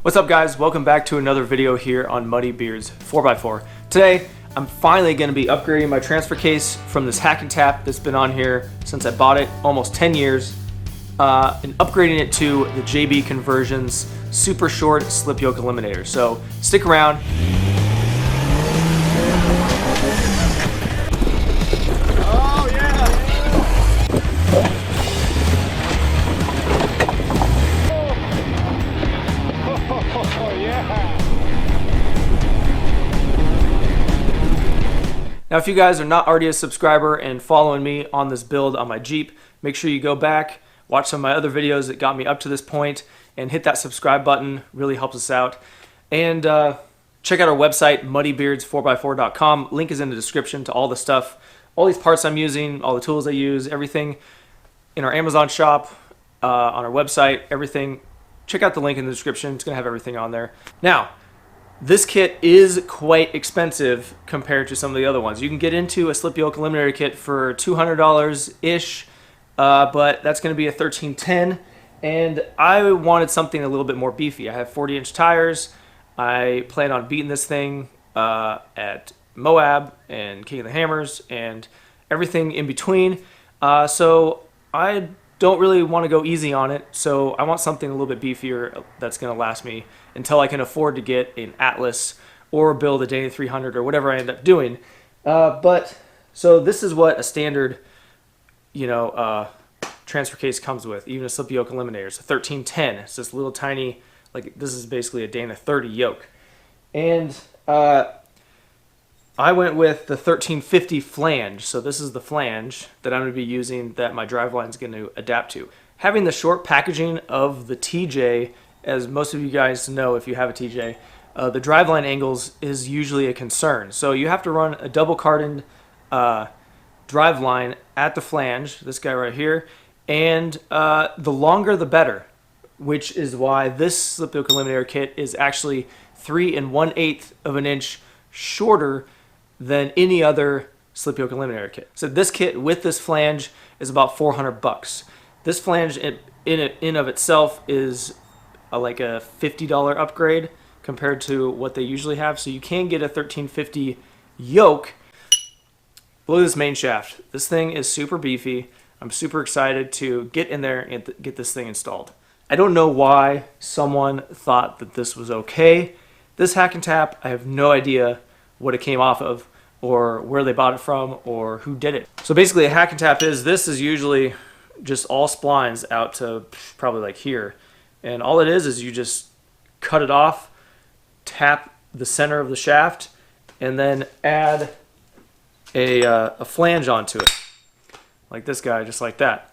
What's up guys, welcome back to another video here on Muddy Beards 4x4. Today, I'm finally going to be upgrading my transfer case from this hack and tap that's been on here since I bought it almost 10 years and upgrading it to the JB Conversions super short slip yoke eliminator. So stick around. Oh yeah! Oh yeah! Now if you guys are not already a subscriber and following me on this build on my Jeep, make sure you go back, watch some of my other videos that got me up to this point, and hit that subscribe button. Really helps us out. And check out our website, muddybeards4x4.com. Link is in the description to all the stuff, all these parts I'm using, all the tools I use, everything in our Amazon shop, on our website, everything. Check out the link in the description. It's going to have everything on there. Now, this kit is quite expensive compared to some of the other ones. You can get into a Slip Yoke Eliminator kit for $200-ish, but that's going to be a 1310, and I wanted something a little bit more beefy. I have 40-inch tires. I plan on beating this thing at Moab and King of the Hammers and everything in between. So I don't really want to go easy on it. So I want something a little bit beefier that's going to last me until I can afford to get an Atlas or build a Dana 300 or whatever I end up doing. So this is what a standard, transfer case comes with, even a Slip Yoke Eliminator. It's a 1310. It's this little tiny, like this is basically a Dana 30 yoke. And I went with the 1350 flange. So this is the flange that I'm going to be using that my driveline is going to adapt to. Having the short packaging of the TJ, as most of you guys know if you have a TJ, the driveline angles is usually a concern. So you have to run a double cardaned driveline at the flange, this guy right here, and the longer the better, which is why this Slip Yoke Eliminator kit is actually 3 1/8 of an inch shorter than any other Slip Yoke Eliminator kit. So this kit with this flange is about $400. This flange in of itself is like a $50 upgrade compared to what they usually have. So you can get a 1350 yoke. Look at this main shaft. This thing is super beefy. I'm super excited to get in there and get this thing installed. I don't know why someone thought that this was okay. This hack and tap, I have no idea what it came off of or where they bought it from or who did it. So basically a hack and tap this is usually just all splines out to probably like here. And all it is you just cut it off, tap the center of the shaft, and then add a flange onto it. Like this guy, just like that.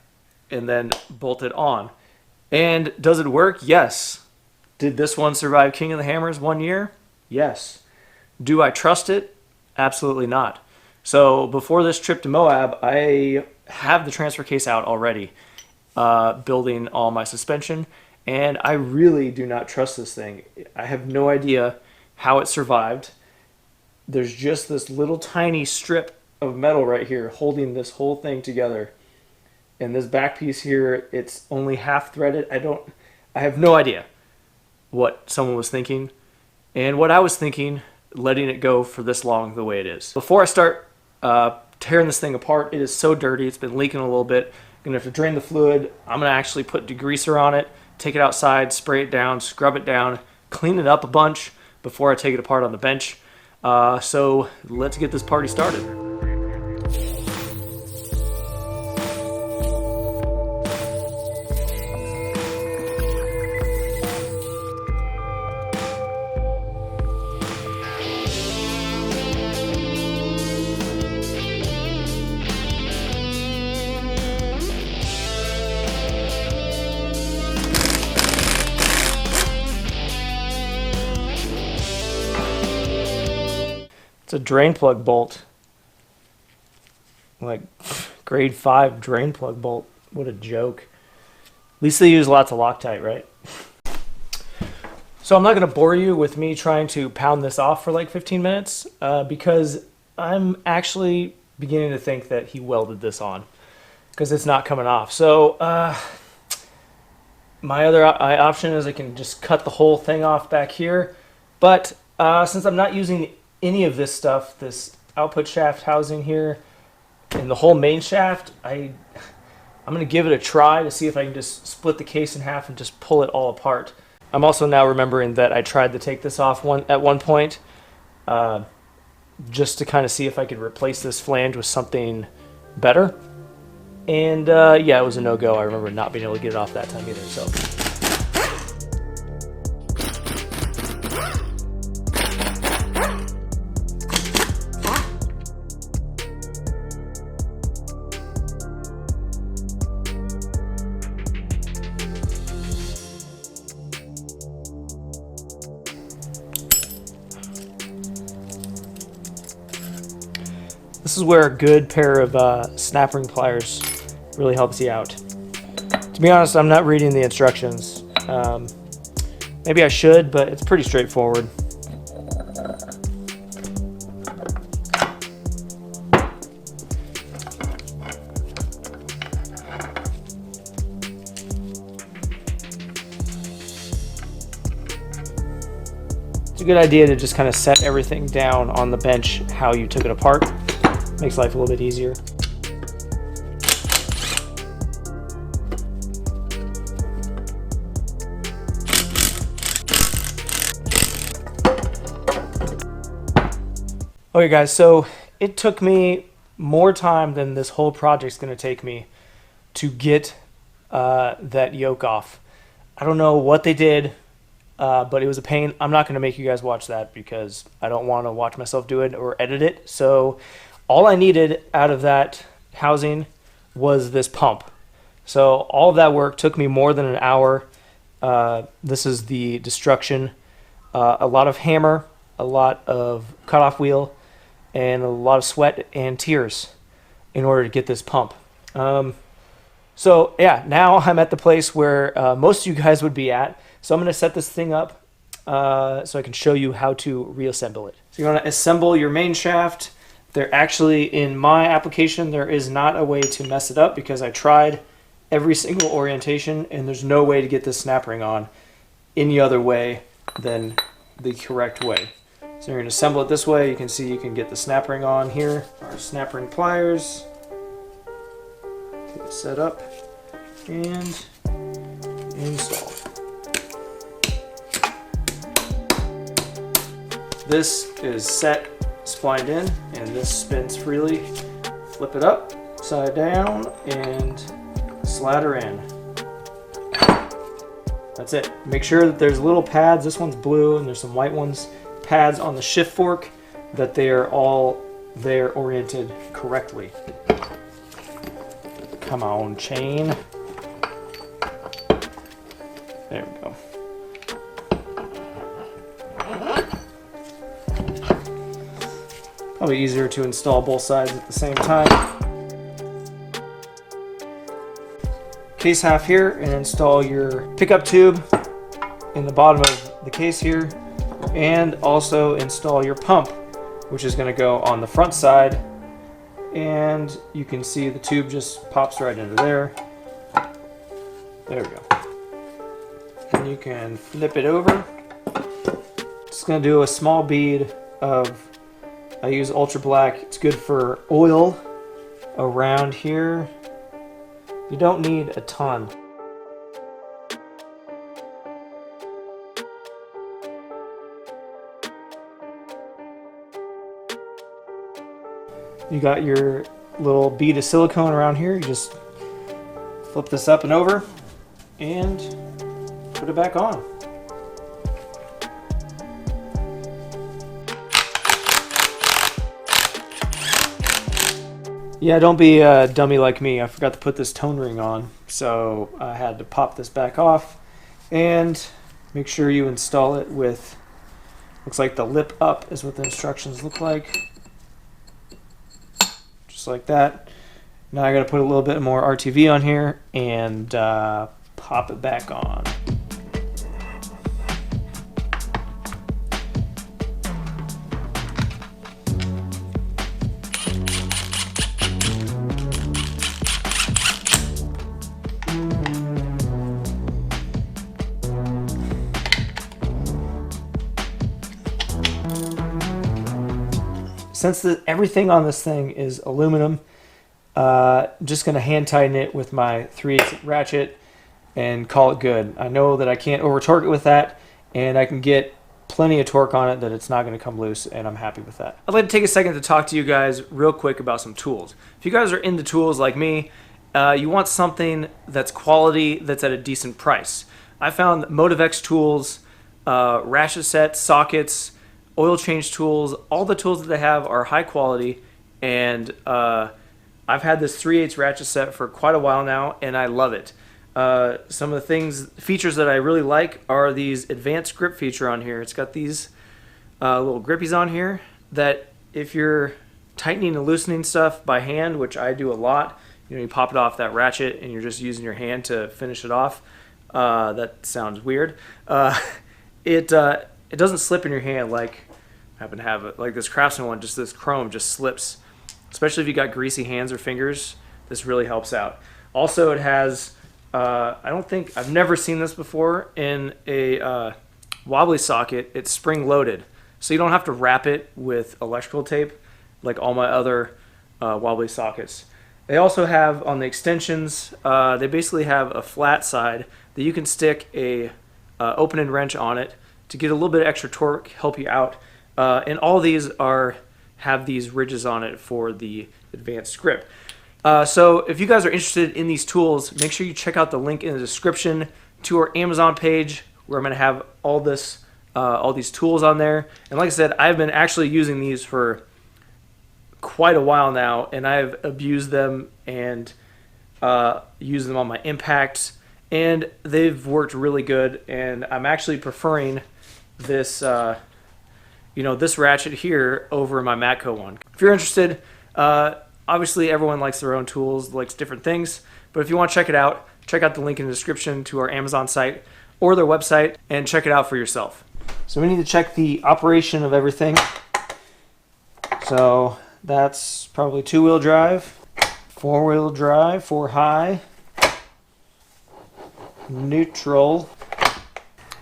And then bolt it on. And does it work? Yes. Did this one survive King of the Hammers 1 year? Yes. Do I trust it? Absolutely not. So before this trip to Moab, I have the transfer case out already, building all my suspension, and I really do not trust this thing. I have no idea how it survived. There's just this little tiny strip of metal right here holding this whole thing together. And this back piece here, it's only half threaded. I have no idea what someone was thinking and what I was thinking letting it go for this long the way it is. Before I start tearing this thing apart, it is so dirty. It's been leaking a little bit. I'm gonna have to drain the fluid. I'm gonna actually put degreaser on it, take it outside, spray it down, scrub it down, clean it up a bunch before I take it apart on the bench. So let's get this party started. It's a drain plug bolt. Like grade 5 drain plug bolt. What a joke. At least they use lots of Loctite, right? So I'm not going to bore you with me trying to pound this off for like 15 minutes because I'm actually beginning to think that he welded this on because it's not coming off. So My other option is I can just cut the whole thing off back here. But since I'm not using any of this stuff, this output shaft housing here and the whole main shaft, I'm going to give it a try to see if I can just split the case in half and just pull it all apart. I'm also now remembering that I tried to take this off at one point just to kind of see if I could replace this flange with something better. And yeah, it was a no-go. I remember not being able to get it off that time either. So. This is where a good pair of snap ring pliers really helps you out. To be honest, I'm not reading the instructions. Maybe I should, but it's pretty straightforward. It's a good idea to just kind of set everything down on the bench how you took it apart. Makes life a little bit easier. Okay guys, so it took me more time than this whole project's going to take me to get that yoke off. I don't know what they did, but it was a pain. I'm not going to make you guys watch that because I don't want to watch myself do it or edit it. So all I needed out of that housing was this pump. So all of that work took me more than an hour. This is the destruction. A lot of hammer, a lot of cutoff wheel, and a lot of sweat and tears in order to get this pump. So yeah, now I'm at the place where most of you guys would be at. So I'm going to set this thing up so I can show you how to reassemble it. So you're going to assemble your main shaft. There actually, in my application, there is not a way to mess it up because I tried every single orientation and there's no way to get this snap ring on any other way than the correct way. So you're going to assemble it this way. You can see you can get the snap ring on here. Our snap ring pliers. Get it set up and install. This is set, splined in, and this spins freely. Flip it up, side down, and slide her in. That's it. Make sure that there's little pads. This one's blue and there's some white ones. Pads on the shift fork, that they are all there oriented correctly. Come on, chain. There we go. Probably easier to install both sides at the same time. Case half here and install your pickup tube in the bottom of the case here, and also install your pump, which is going to go on the front side, and you can see the tube just pops right into there. There we go. And you can flip it over. Just going to do a small bead of, I use ultra black. It's good for oil around here. You don't need a ton. You got your little bead of silicone around here. You just flip this up and over and put it back on. Yeah, don't be a dummy like me. I forgot to put this tone ring on, so I had to pop this back off. And make sure you install it with, looks like the lip up is what the instructions look like. Just like that. Now I got to put a little bit more RTV on here and pop it back on. since everything on this thing is aluminum, just going to hand tighten it with my 3/8 ratchet and call it good. I know that I can't over torque it with that, and I can get plenty of torque on it that it's not going to come loose, and I'm happy with that. I'd like to take a second to talk to you guys real quick about some tools. If you guys are into tools like me, you want something that's quality, that's at a decent price. I found that Motivex tools, ratchet sets, sockets, oil change tools, all the tools that they have are high quality, and I've had this 3/8 ratchet set for quite a while now, and I love it. Some of the features that I really like are these advanced grip feature on here. It's got these little grippies on here that if you're tightening and loosening stuff by hand, which I do a lot, you pop it off that ratchet and you're just using your hand to finish it off. That sounds weird. It doesn't slip in your hand like I happen to have it. Like this Craftsman one, just this chrome just slips, especially if you got greasy hands or fingers. This really helps out. Also, it has I've never seen this before in a wobbly socket. It's spring loaded, so you don't have to wrap it with electrical tape like all my other wobbly sockets. They also have on the extensions, they basically have a flat side that you can stick a open-end wrench on it to get a little bit of extra torque, help you out. And all these have these ridges on it for the advanced grip. So if you guys are interested in these tools, make sure you check out the link in the description to our Amazon page where I'm going to have all these tools on there. And like I said, I've been actually using these for quite a while now, and I've abused them and used them on my impacts, and they've worked really good. And I'm actually preferring this this ratchet here over my Matco one. If you're interested, obviously everyone likes their own tools, likes different things, but if you want to check it out, check out the link in the description to our Amazon site or their website and check it out for yourself. So we need to check the operation of everything. So that's probably 2-wheel drive, 4-wheel drive, 4 high, neutral,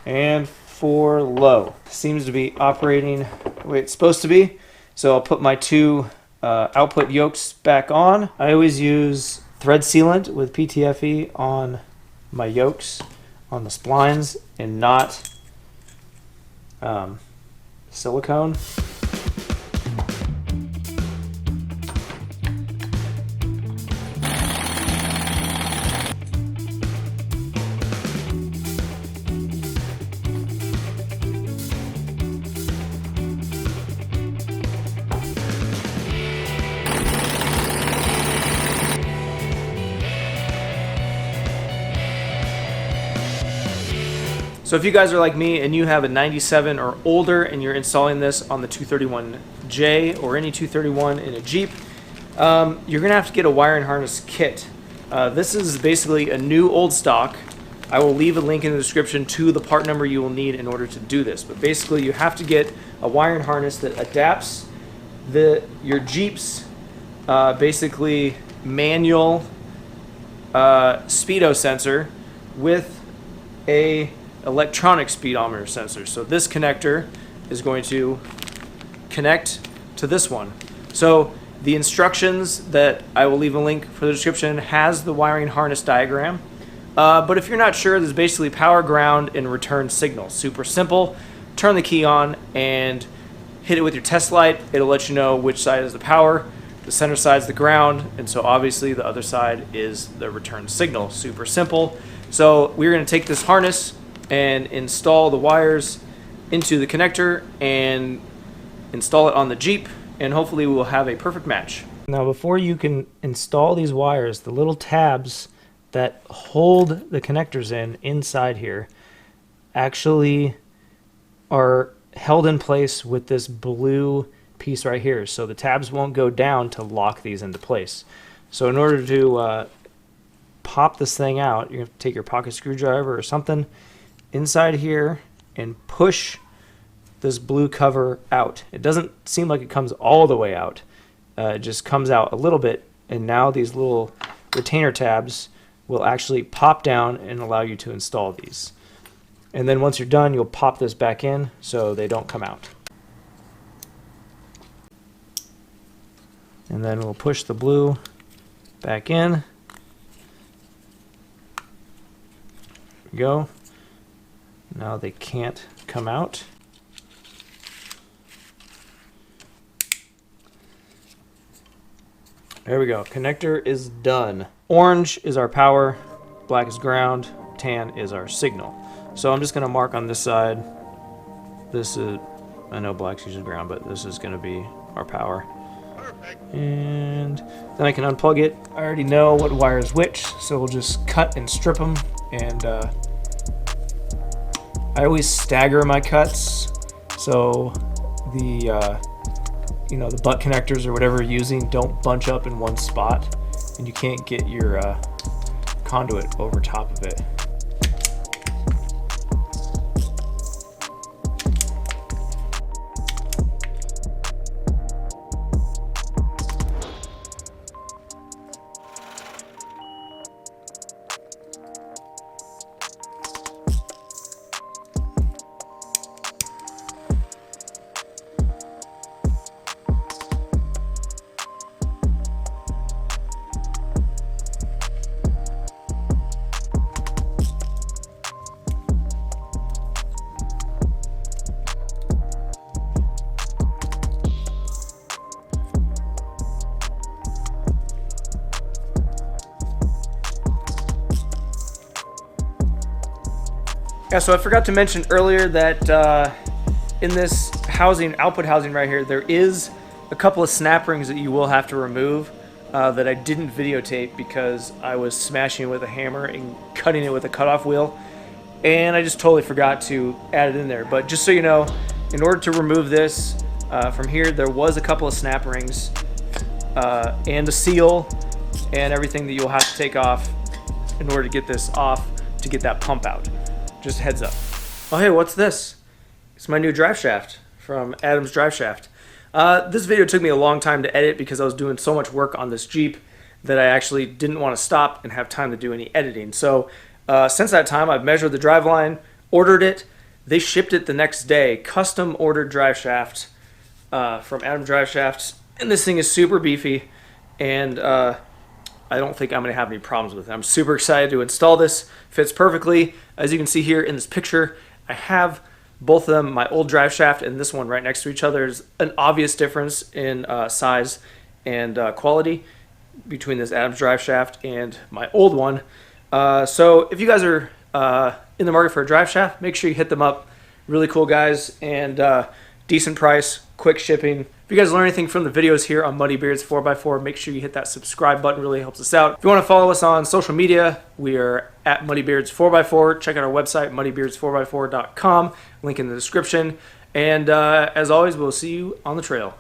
and 4 low. Seems to be operating the way it's supposed to be. So I'll put my 2 output yokes back on. I always use thread sealant with PTFE on my yokes, on the splines, and not silicone. So if you guys are like me and you have a 97 or older and you're installing this on the 231J or any 231 in a Jeep, you're going to have to get a wire and harness kit. This is basically a new old stock. I will leave a link in the description to the part number you will need in order to do this. But basically you have to get a wire and harness that adapts your Jeep's basically manual speedo sensor with a electronic speedometer sensor. So this connector is going to connect to this one. So the instructions that I will leave a link for the description has the wiring harness diagram. But if you're not sure, there's basically power, ground, and return signal. Super simple. Turn the key on and hit it with your test light. It'll let you know which side is the power, the center side is the ground, and so obviously the other side is the return signal. Super simple. So we're going to take this harness and install the wires into the connector and install it on the Jeep, and hopefully we'll have a perfect match. Now before you can install these wires, the little tabs that hold the connectors inside here actually are held in place with this blue piece right here, so the tabs won't go down to lock these into place. So in order to pop this thing out, you have to take your pocket screwdriver or something inside here and push this blue cover out. It doesn't seem like it comes all the way out. It just comes out a little bit, and now these little retainer tabs will actually pop down and allow you to install these. And then once you're done, you'll pop this back in so they don't come out. And then we'll push the blue back in. There we go. Now they can't come out. There we go. Connector is done. Orange is our power, black is ground, tan is our signal. So I'm just going to mark on this side. This is, I know black's usually ground, but this is going to be our power. Perfect. And then I can unplug it. I already know what wire is which, so we'll just cut and strip them. And I always stagger my cuts, so the the butt connectors or whatever you're using don't bunch up in one spot, and you can't get your conduit over top of it. Yeah, so I forgot to mention earlier that in this housing, output housing right here, there is a couple of snap rings that you will have to remove that I didn't videotape because I was smashing it with a hammer and cutting it with a cutoff wheel, and I just totally forgot to add it in there. But just so you know, in order to remove this from here, there was a couple of snap rings and a seal and everything that you'll have to take off in order to get this off to get that pump out. Just a heads up. Oh hey, what's this? It's my new drive shaft from Adam's Drive Shaft. This video took me a long time to edit because I was doing so much work on this Jeep that I actually didn't want to stop and have time to do any editing. So since that time, I've measured the drive line, ordered it. They shipped it the next day. Custom ordered drive shaft from Adam's Drive Shaft. And this thing is super beefy. And I don't think I'm going to have any problems with it. I'm super excited to install this. Fits perfectly. As you can see here in this picture, I have both of them, my old drive shaft and this one right next to each other. There's an obvious difference in size and quality between this Adam's Drive Shaft and my old one. So if you guys are in the market for a drive shaft, make sure you hit them up. Really cool guys and decent price, quick shipping. If you guys learn anything from the videos here on Muddy Beards 4x4, make sure you hit that subscribe button. Really helps us out. If you want to follow us on social media, we are at Muddy Beards 4x4. Check out our website, muddybeards4x4.com. Link in the description. And as always, we'll see you on the trail.